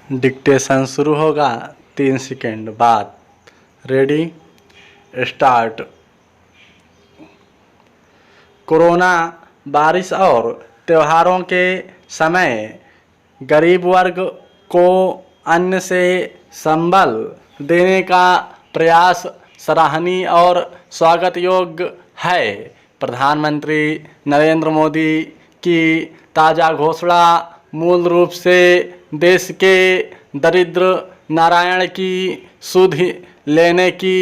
Dictation शुरू होगा 3 second बाद। Ready start. कोरोना बारिश और त्योहारों के समय गरीब वर्ग को अन्न से संबल देने का प्रयास सराहनीय और स्वागत योग्य है। प्रधानमंत्री नरेंद्र मोदी की ताज़ा घोषणा मूल रूप से देश के दरिद्र नारायण की सुध लेने की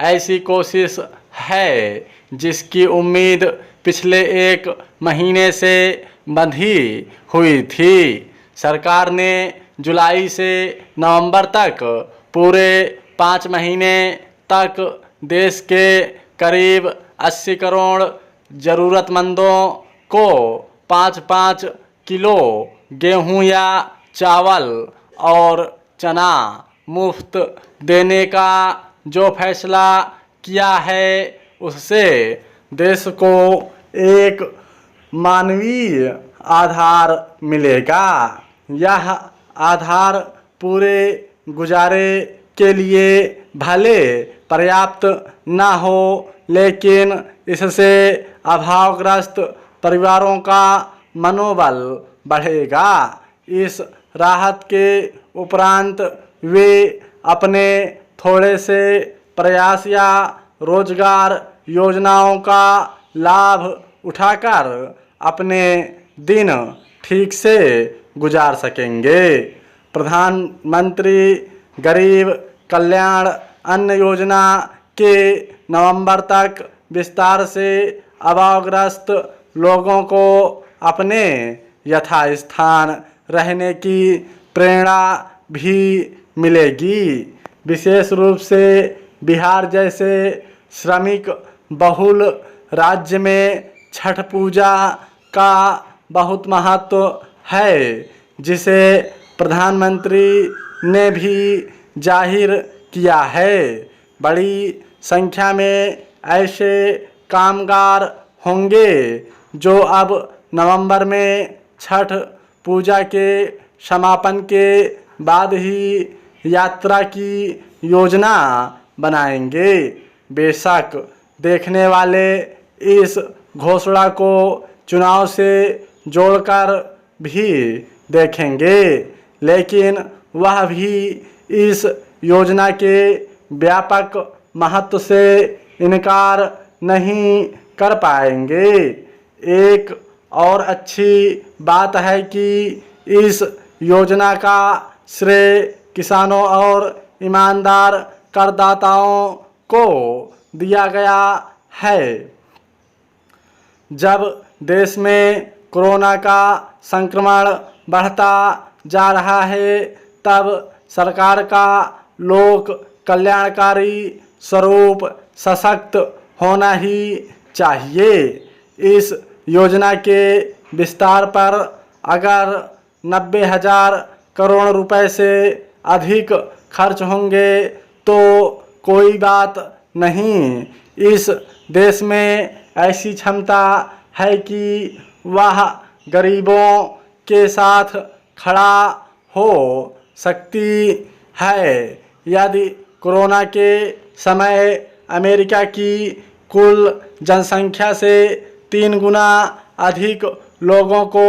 ऐसी कोशिश है जिसकी उम्मीद पिछले 1 महीने से बंधी हुई थी। सरकार ने जुलाई से नवंबर तक पूरे 5 महीने तक देश के करीब 80 करोड़ ज़रूरतमंदों को 5-5 किलो गेहूं या चावल और चना मुफ्त देने का जो फैसला किया है उससे देश को एक मानवीय आधार मिलेगा। यह आधार पूरे गुजारे के लिए भले पर्याप्त न हो, लेकिन इससे अभावग्रस्त परिवारों का मनोबल बढ़ेगा। इस राहत के उपरांत वे अपने थोड़े से प्रयास या रोजगार योजनाओं का लाभ उठाकर अपने दिन ठीक से गुजार सकेंगे। प्रधानमंत्री गरीब कल्याण अन्न योजना के नवंबर तक विस्तार से अभावग्रस्त लोगों को अपने यथास्थान रहने की प्रेरणा भी मिलेगी। विशेष रूप से बिहार जैसे श्रमिक बहुल राज्य में छठ पूजा का बहुत महत्व है, जिसे प्रधानमंत्री ने भी जाहिर किया है। बड़ी संख्या में ऐसे कामगार होंगे जो अब नवंबर में छठ पूजा के समापन के बाद ही यात्रा की योजना बनाएंगे। बेशक देखने वाले इस घोषणा को चुनाव से जोड़कर भी देखेंगे, लेकिन वह भी इस योजना के व्यापक महत्व से इनकार नहीं कर पाएंगे। एक और अच्छी बात है कि इस योजना का श्रेय किसानों और ईमानदार करदाताओं को दिया गया है। जब देश में कोरोना का संक्रमण बढ़ता जा रहा है, तब सरकार का लोक कल्याणकारी स्वरूप सशक्त होना ही चाहिए। इस योजना के विस्तार पर अगर 90,000 करोड़ रुपए से अधिक खर्च होंगे तो कोई बात नहीं। इस देश में ऐसी क्षमता है कि वह गरीबों के साथ खड़ा हो सकती है। यदि कोरोना के समय अमेरिका की कुल जनसंख्या से 3 गुना अधिक लोगों को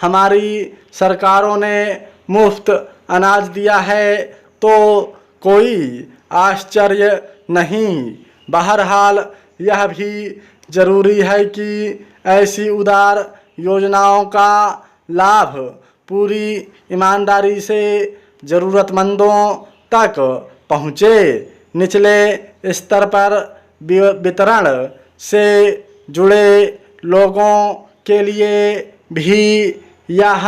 हमारी सरकारों ने मुफ्त अनाज दिया है तो कोई आश्चर्य नहीं। बहरहाल यह भी ज़रूरी है कि ऐसी उदार योजनाओं का लाभ पूरी ईमानदारी से ज़रूरतमंदों तक पहुँचे। निचले स्तर पर वितरण से जुड़े लोगों के लिए भी यह